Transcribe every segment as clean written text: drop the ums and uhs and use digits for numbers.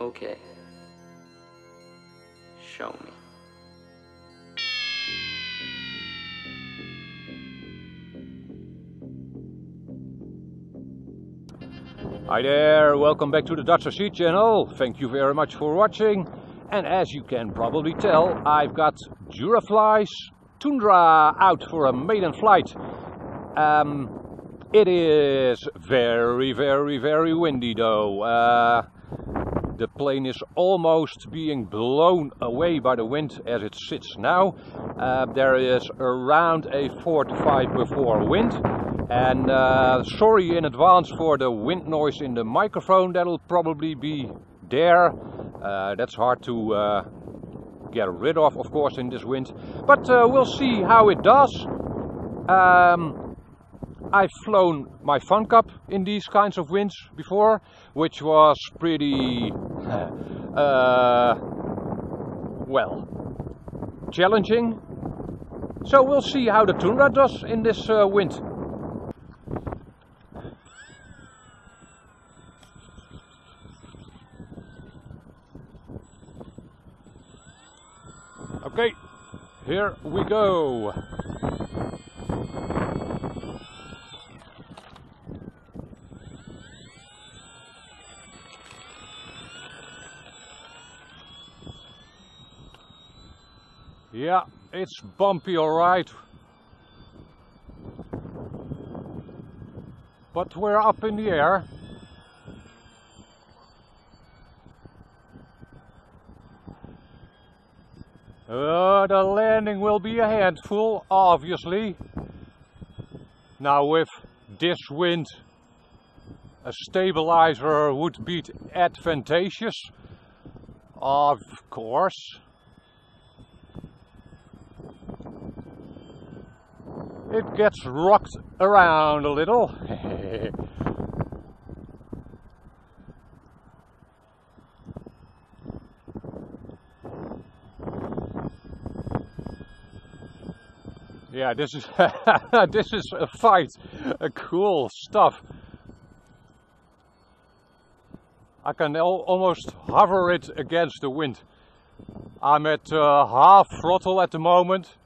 Okay. Show me. Hi there, welcome back to the DutchRC channel. Thank you very much for watching. And as you can probably tell, I've got Durafly Tundra out for a maiden flight. It is very windy though. The plane is almost being blown away by the wind as it sits now. There is around a 4 to 5 before wind. And sorry in advance for the wind noise in the microphone, that'll probably be there. That's hard to get rid of course, in this wind. But we'll see how it does. I've flown my Fun Cup in these kinds of winds before, which was pretty, well, challenging. So we'll see how the Tundra does in this wind. Okay, here we go. Yeah, it's bumpy, alright. But we're up in the air. The landing will be a handful, obviously. Now with this wind, a stabilizer would be advantageous, of course. It gets rocked around a little. Yeah, this is this is a fight. Cool stuff. I can almost hover it against the wind. I'm at half throttle at the moment.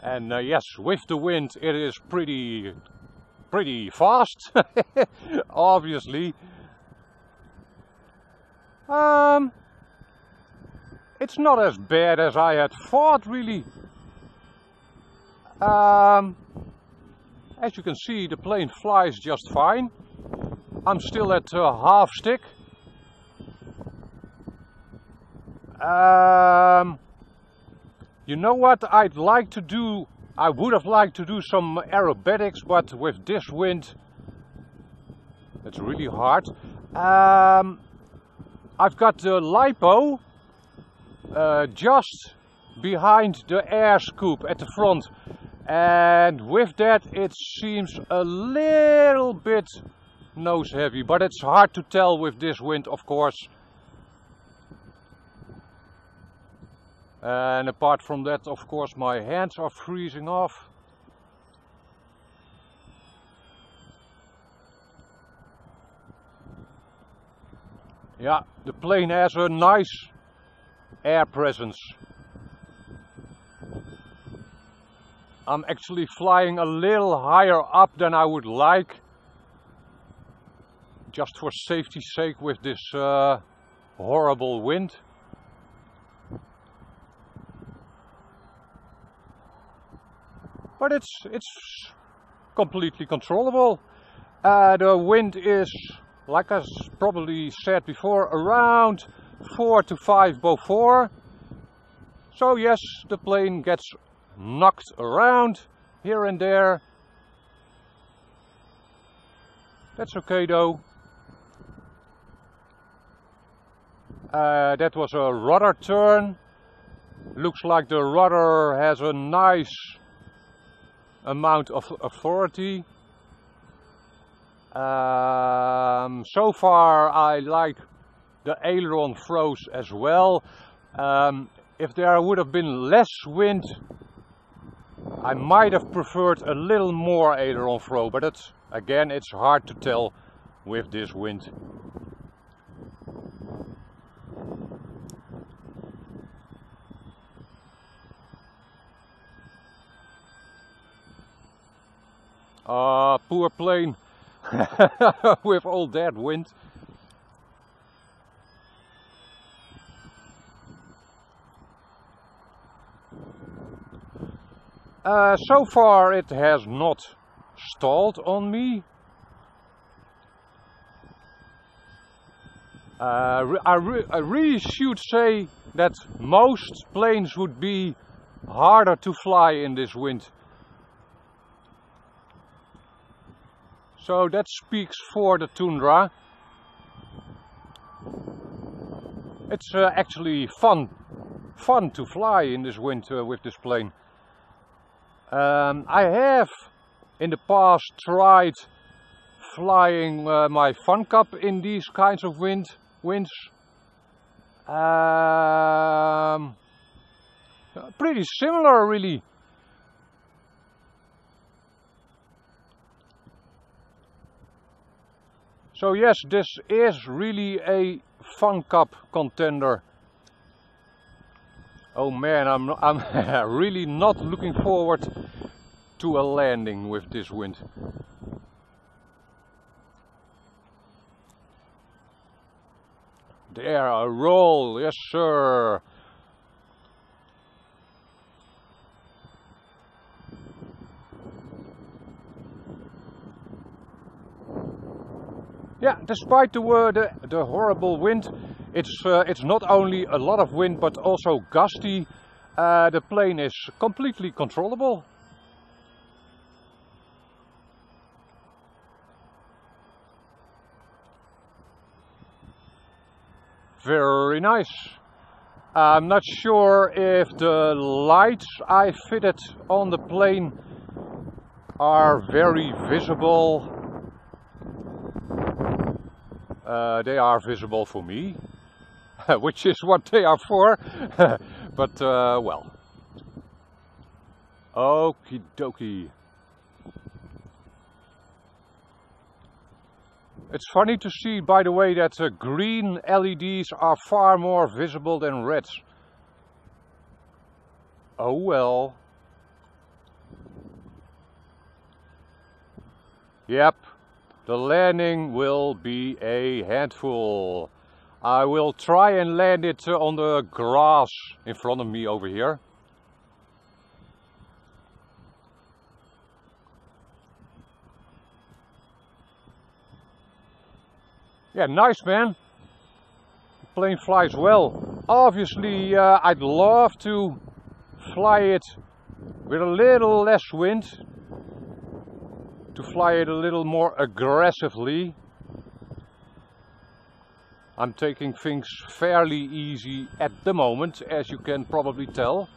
And yes, with the wind it is pretty fast, obviously. It's not as bad as I had thought, really. As you can see, the plane flies just fine. I'm still at half stick. You know what I'd like to do? I would have liked to do some aerobatics, but with this wind, it's really hard. I've got the lipo just behind the air scoop at the front, and with that it seems a little bit nose heavy, but it's hard to tell with this wind, of course. And apart from that, of course, my hands are freezing off. Yeah, the plane has a nice air presence. I'm actually flying a little higher up than I would like, just for safety's sake with this horrible wind. But it's completely controllable. The wind is, like I probably said before, around 4 to 5 before. So yes, the plane gets knocked around here and there. That's okay though. That was a rudder turn. Looks like the rudder has a nice amount of authority. So far I like the aileron throws as well. If there would have been less wind, I might have preferred a little more aileron throw, but again, it's hard to tell with this wind. Ah, poor plane with all that wind. So far it has not stalled on me. I really should say that most planes would be harder to fly in this wind. So that speaks for the Tundra. It's actually fun to fly in this wind with this plane. I have in the past tried flying my Fun Cup in these kinds of winds. Pretty similar, really. So yes, this is really a Fun Cup contender. Oh man, I'm really not looking forward to a landing with this wind. There, a roll, yes sir. Yeah, despite the horrible wind, it's not only a lot of wind but also gusty. The plane is completely controllable. Very nice. I'm not sure if the lights I fitted on the plane are very visible. They are visible for me, which is what they are for. But well, okie dokie. It's funny to see, by the way, that green LEDs are far more visible than reds. Oh well. Yep, the landing will be a handful. I will try and land it on the grass in front of me over here. Yeah, nice man. The plane flies well. Obviously, I'd love to fly it with a little less wind, to fly it a little more aggressively. I'm taking things fairly easy at the moment, as you can probably tell.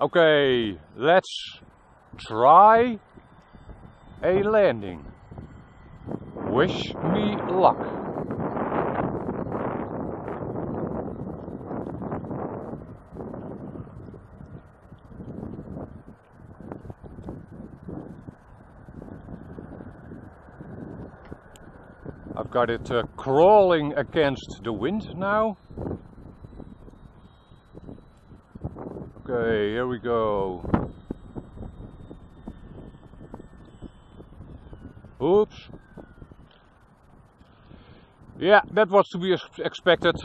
Okay, let's try a landing. Wish me luck. I've got it crawling against the wind now. Okay, here we go. Oops. Yeah, that was to be expected.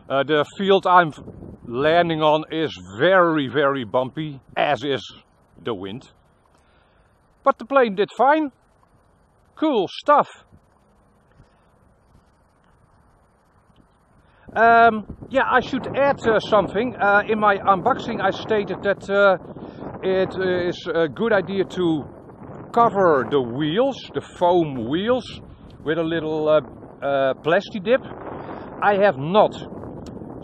The field I'm landing on is very, very bumpy, as is the wind. But the plane did fine. Cool stuff. Yeah, I should add something. In my unboxing I stated that it is a good idea to cover the wheels, the foam wheels, with a little plasti dip. I have not.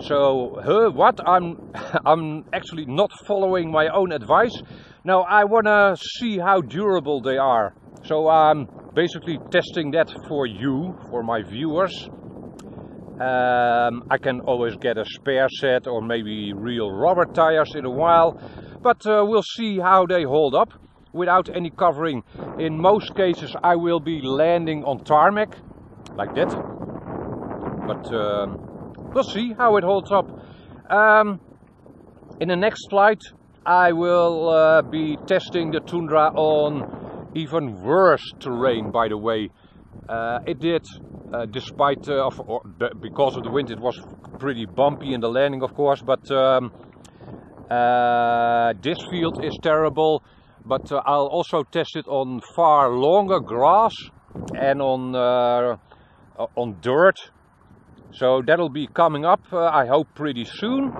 So, what? I'm actually not following my own advice. Now I wanna see how durable they are. So I'm basically testing that for you, for my viewers. I can always get a spare set or maybe real rubber tires in a while, but we'll see how they hold up without any covering. In most cases I will be landing on tarmac, like that, but we'll see how it holds up. In the next flight I will be testing the Tundra on even worse terrain, by the way. It did, despite, because of the wind, it was pretty bumpy in the landing, of course, but this field is terrible. But I'll also test it on far longer grass and on dirt. So that'll be coming up, I hope, pretty soon.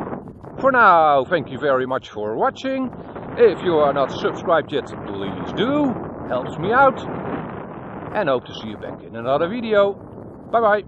For now, thank you very much for watching. If you are not subscribed yet, please do. Helps me out. And hope to see you back in another video. Bye bye.